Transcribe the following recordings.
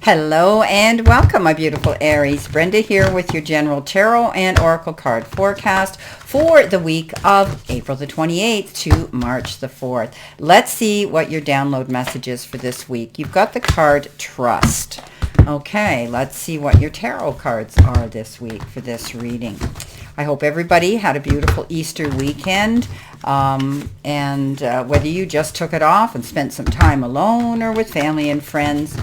Hello and welcome, my beautiful Aries. Brenda here with your general tarot and oracle card forecast for the week of April the 28th to March the 4th. Let's see what your download message is for this week. You've got the card Trust. Okay, let's see what your tarot cards are this week for this reading. I hope everybody had a beautiful Easter weekend, and whether you just took it off and spent some time alone or with family and friends,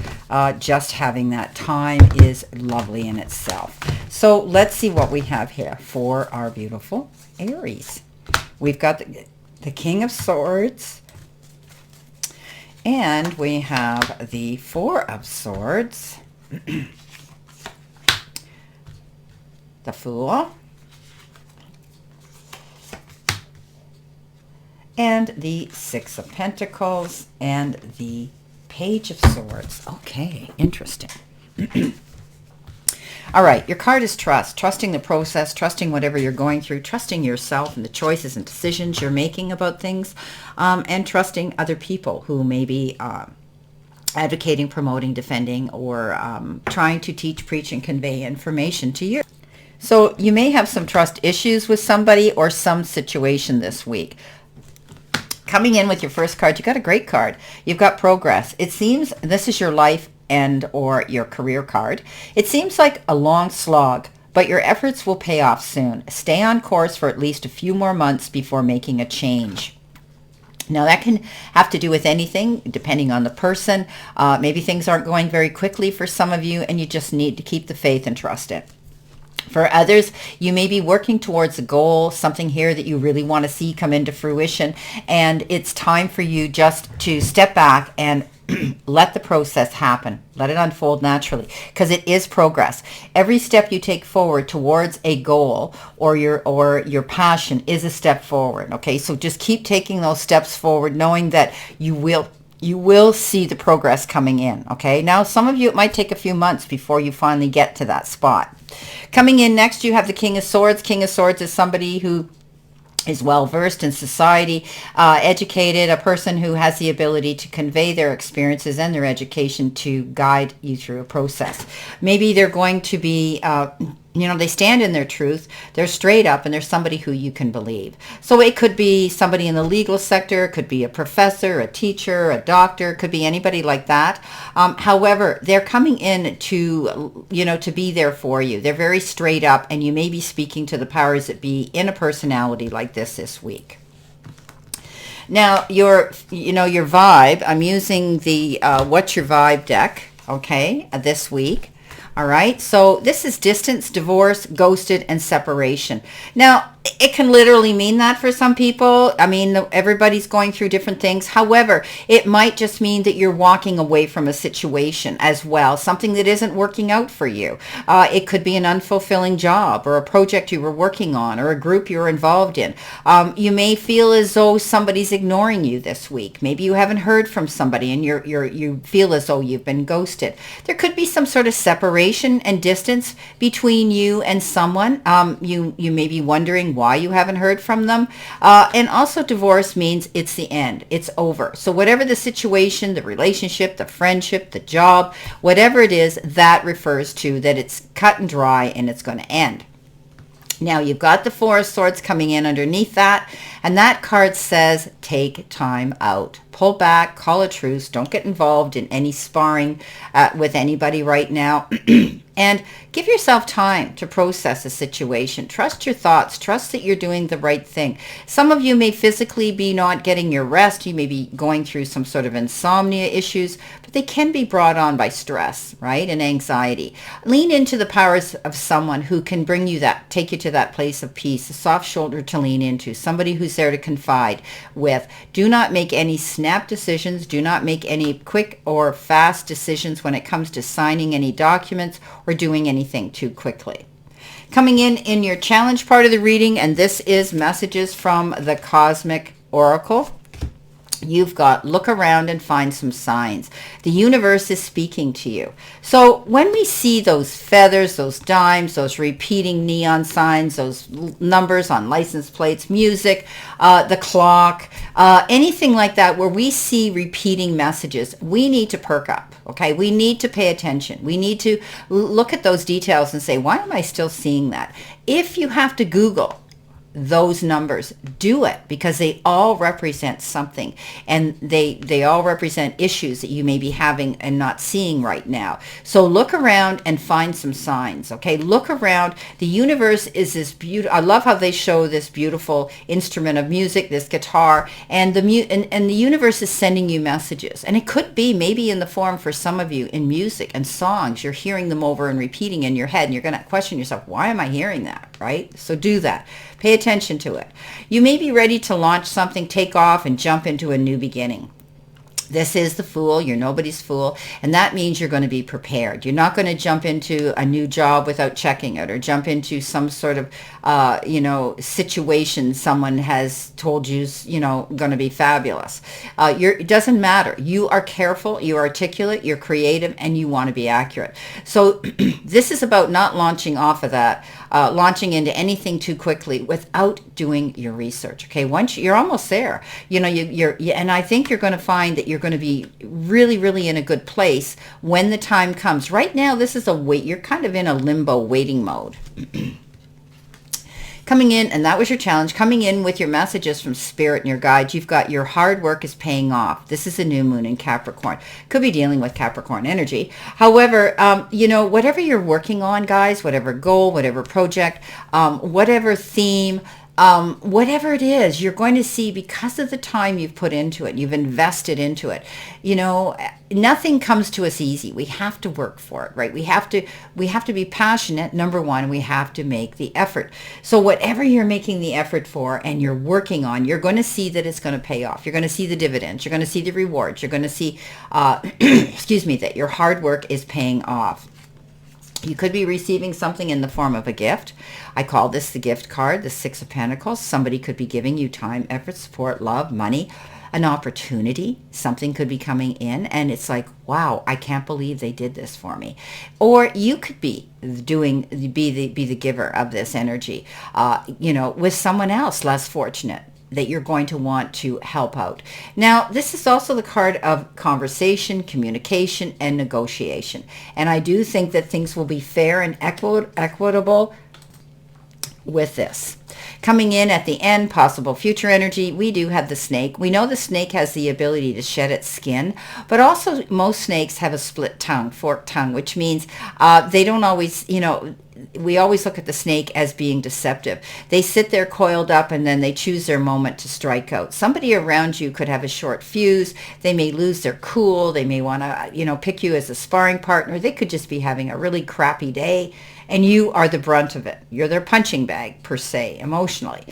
just having that time is lovely in itself. So let's see what we have here for our beautiful Aries. We've got the King of Swords, and we have the Four of Swords, the Fool, and the Six of Pentacles, and the Page of Swords. Okay, interesting. All right, your card is trust. Trusting the process, trusting whatever you're going through, trusting yourself and the choices and decisions you're making about things, and trusting other people who may be advocating, promoting, defending, or trying to teach, preach, and convey information to you. So you may have some trust issues with somebody or some situation this week. Coming in with your first card, you got a great card. You've got progress. It seems this is your life and or your career card. It seems like a long slog, but your efforts will pay off soon. Stay on course for at least a few more months before making a change. Now, that can have to do with anything, depending on the person. Maybe things aren't going very quickly for some of you, and you just need to keep the faith and trust it. For others, you may be working towards a goal, something here that you really want to see come into fruition, and it's time for you just to step back and let the process happen. Let it unfold naturally, because it is progress. Every step you take forward towards a goal or your passion is a step forward. Okay, so just keep taking those steps forward, knowing that you will see the progress coming in. Okay, now some of you, it might take a few months before you finally get to that spot. Coming in next, you have the King of Swords. King of Swords is somebody who is well versed in society, educated, a person who has the ability to convey their experiences and their education to guide you through a process. Maybe they're going to be they stand in their truth, they're straight up, and they're somebody who you can believe. So it could be somebody in the legal sector, it could be a professor, a teacher, a doctor, it could be anybody like that. However, they're coming in to be there for you. They're very straight up, and you may be speaking to the powers that be in a personality like this week. Now, your vibe, I'm using the What's Your Vibe deck, okay, this week. All right, so this is distance, divorce, ghosted, and separation. Now, it can literally mean that for some people. I mean, everybody's going through different things. However, it might just mean that you're walking away from a situation as well, something that isn't working out for you. It could be an unfulfilling job or a project you were working on or a group you're involved in. You may feel as though somebody's ignoring you this week. Maybe you haven't heard from somebody and you feel as though you've been ghosted. There could be some sort of separation and distance between you and someone. You may be wondering why you haven't heard from them. And also divorce means it's the end. It's over. So whatever the situation, the relationship, the friendship, the job, whatever it is, that refers to that it's cut and dry and it's going to end. Now, you've got the Four of Swords coming in underneath that, and that card says take time out. Pull back, call a truce, don't get involved in any sparring with anybody right now, and give yourself time to process a situation. Trust your thoughts. Trust that you're doing the right thing. Some of you may physically be not getting your rest. You may be going through some sort of insomnia issues, but they can be brought on by stress, right, and anxiety. Lean into the powers of someone who can bring you that, take you to that place of peace, a soft shoulder to lean into, somebody who's there to confide with. Do not make any snap decisions. Do not make any quick or fast decisions when it comes to signing any documents or doing anything too quickly. Coming in your challenge part of the reading, and this is messages from the Cosmic Oracle. You've got look around and find some signs. The universe is speaking to you. So when we see those feathers, those dimes, those repeating neon signs, those numbers on license plates, music, the clock, anything like that where we see repeating messages, we need to perk up. Okay, we need to pay attention. We need to look at those details and say, why am I still seeing that? If you have to Google those numbers, do it, because they all represent something, and they all represent issues that you may be having and not seeing right now. So look around and find some signs. Okay, look around. The universe is this beautiful. I love how they show this beautiful instrument of music, this guitar, and and the universe is sending you messages, and it could be maybe in the form for some of you in music and songs. You're hearing them over and repeating in your head, and you're going to question yourself, why am I hearing that? Right? So do that. Pay attention to it. You may be ready to launch something, take off, and jump into a new beginning. This is the Fool. You're nobody's fool. And that means you're going to be prepared. You're not going to jump into a new job without checking it, or jump into some sort of, situation someone has told you, going to be fabulous. It doesn't matter. You are careful, you're articulate, you're creative, and you want to be accurate. So this is about not launching off of that, launching into anything too quickly without doing your research. Okay, once you're almost there, and I think you're going to find that you're going to be really, really in a good place when the time comes. Right now, this is you're kind of in a limbo waiting mode. Coming in, and that was your challenge, coming in with your messages from Spirit and your guides. You've got your hard work is paying off. This is a new moon in Capricorn. Could be dealing with Capricorn energy. However, whatever you're working on, guys, whatever goal, whatever project, whatever theme, whatever it is, you're going to see, because of the time you've put into it, you've invested into it, nothing comes to us easy. We have to work for it, right? We have to be passionate. Number one, we have to make the effort. So whatever you're making the effort for and you're working on, you're going to see that it's going to pay off. You're going to see the dividends. You're going to see the rewards. You're going to see, that your hard work is paying off. You could be receiving something in the form of a gift. I call this the gift card, the Six of Pentacles. Somebody could be giving you time, effort, support, love, money, an opportunity. Something could be coming in, and it's like, wow, I can't believe they did this for me. Or you could be be the giver of this energy, with someone else less fortunate that you're going to want to help out. Now, this is also the card of conversation, communication, and negotiation. And I do think that things will be fair and equitable with this. Coming in at the end, possible future energy, we do have the snake. We know the snake has the ability to shed its skin, but also most snakes have a split tongue, forked tongue, which means they don't always, we always look at the snake as being deceptive. They sit there coiled up, and then they choose their moment to strike out. Somebody around you could have a short fuse. They may lose their cool. They may want to, pick you as a sparring partner. They could just be having a really crappy day, and you are the brunt of it. You're their punching bag, per se, emotionally.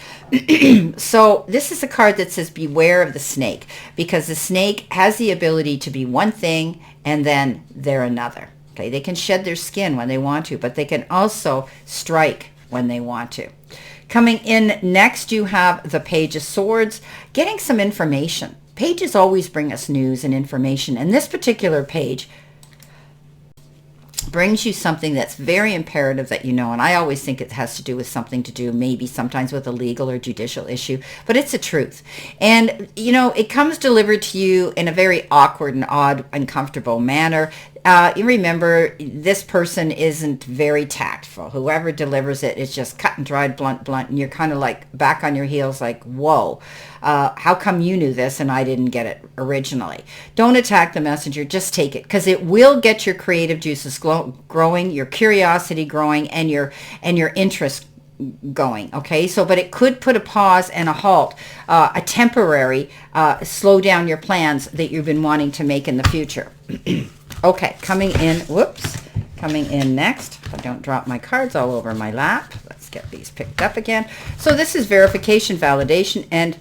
So this is a card that says beware of the snake, because the snake has the ability to be one thing and then they're another. Okay, they can shed their skin when they want to, but they can also strike when they want to. Coming in next, you have the Page of Swords, getting some information. Pages always bring us news and information, and this particular page brings you something that's very imperative that you know, and I always think it has to do with something to do maybe sometimes with a legal or judicial issue, but it's a truth. And, it comes delivered to you in a very awkward and odd, uncomfortable manner. You remember, this person isn't very tactful. Whoever delivers it is just cut and dried, blunt, and you're kind of like back on your heels like, whoa, how come you knew this and I didn't get it originally? Don't attack the messenger, just take it, because it will get your creative juices growing, your curiosity growing, and your interest going. Okay, but it could put a pause and a halt, a temporary slow down your plans that you've been wanting to make in the future. Okay, coming in next. I don't drop my cards all over my lap. Let's get these picked up again. So this is verification, validation, and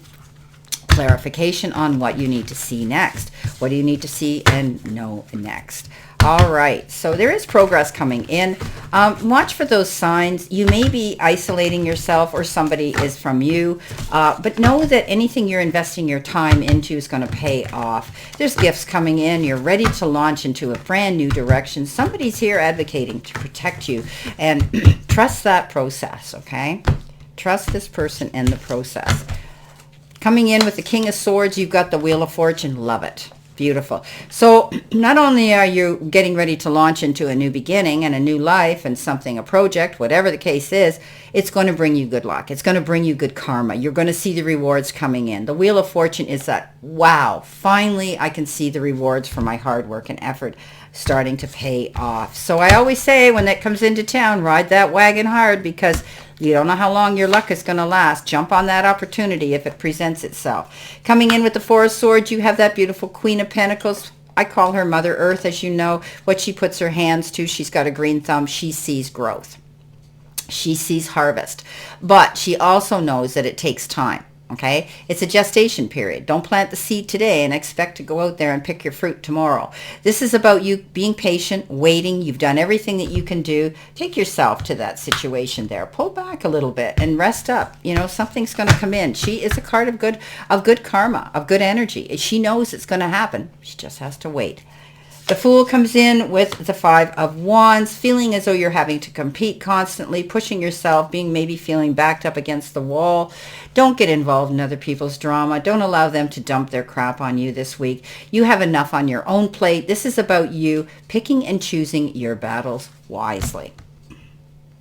clarification on what you need to see next. What do you need to see and know next? All right, so there is progress coming in. Watch for those signs. You may be isolating yourself or somebody is from you, but know that anything you're investing your time into is going to pay off. There's gifts coming in. You're ready to launch into a brand new direction. Somebody's here advocating to protect you, and trust that process, okay? Trust this person and the process. Coming in with the King of Swords, you've got the Wheel of Fortune. Love it. Beautiful. So not only are you getting ready to launch into a new beginning and a new life and something, a project, whatever the case is, it's going to bring you good luck. It's going to bring you good karma. You're going to see the rewards coming in. The Wheel of Fortune is that, wow, finally I can see the rewards for my hard work and effort starting to pay off. So I always say when that comes into town, ride that wagon hard, because you don't know how long your luck is going to last. Jump on that opportunity if it presents itself. Coming in with the Four of Swords, you have that beautiful Queen of Pentacles. I call her Mother Earth, as you know. What she puts her hands to, she's got a green thumb. She sees growth. She sees harvest. But she also knows that it takes time. Okay, it's a gestation period. Don't plant the seed today and expect to go out there and pick your fruit tomorrow. This is about you being patient, waiting. You've done everything that you can do. Take yourself to that situation there. Pull back a little bit and rest up. You know, something's going to come in. She is a card of good karma, of good energy. She knows it's going to happen. She just has to wait. The Fool comes in with the Five of Wands, feeling as though you're having to compete constantly, pushing yourself, maybe feeling backed up against the wall. Don't get involved in other people's drama. Don't allow them to dump their crap on you this week. You have enough on your own plate. This is about you picking and choosing your battles wisely.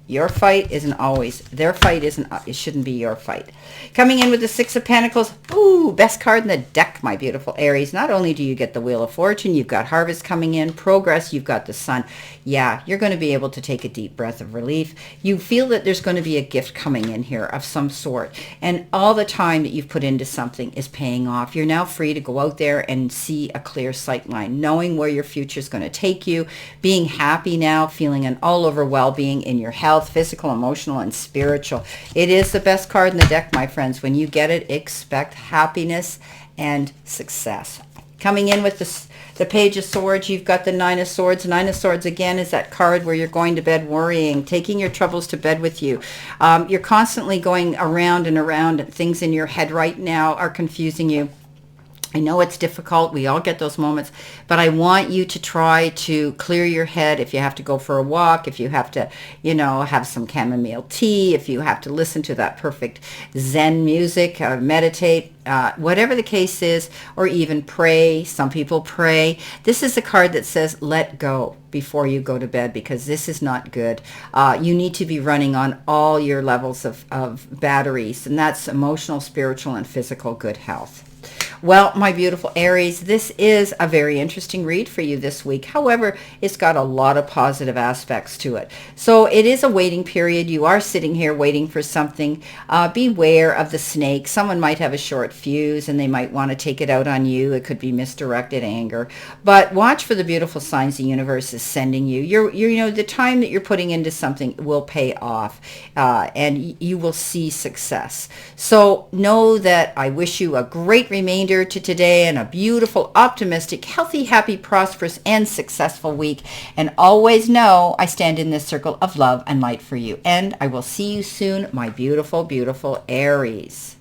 Your fight isn't always, their fight isn't, it shouldn't be your fight. Coming in with the Six of Pentacles, ooh, best card in the deck, my beautiful Aries. Not only do you get the Wheel of Fortune, you've got harvest coming in, progress, you've got the sun. Yeah, you're going to be able to take a deep breath of relief. You feel that there's going to be a gift coming in here of some sort. And all the time that you've put into something is paying off. You're now free to go out there and see a clear sight line, knowing where your future is going to take you, being happy now, feeling an all-over well-being in your health, physical, emotional, and spiritual. It is the best card in the deck, my friends. When you get it, expect happiness and success. Coming in with the Page of Swords, you've got the Nine of Swords. Nine of Swords, again, is that card where you're going to bed worrying, taking your troubles to bed with you. You're constantly going around and around, and things in your head right now are confusing you. I know it's difficult. We all get those moments, but I want you to try to clear your head. If you have to go for a walk, if you have to, have some chamomile tea, if you have to listen to that perfect Zen music, meditate, whatever the case is, or even pray. Some people pray. This is a card that says, let go before you go to bed, because this is not good. You need to be running on all your levels of batteries, and that's emotional, spiritual, and physical good health. Well, my beautiful Aries, this is a very interesting read for you this week. However, it's got a lot of positive aspects to it. So it is a waiting period. You are sitting here waiting for something. Beware of the snake. Someone might have a short fuse and they might want to take it out on you. It could be misdirected anger. But watch for the beautiful signs the universe is sending you. The time that you're putting into something will pay off, and you will see success. So know that I wish you a great remainder to today and a beautiful, optimistic, healthy, happy, prosperous, and successful week. And always know I stand in this circle of love and light for you. And I will see you soon, my beautiful, beautiful Aries.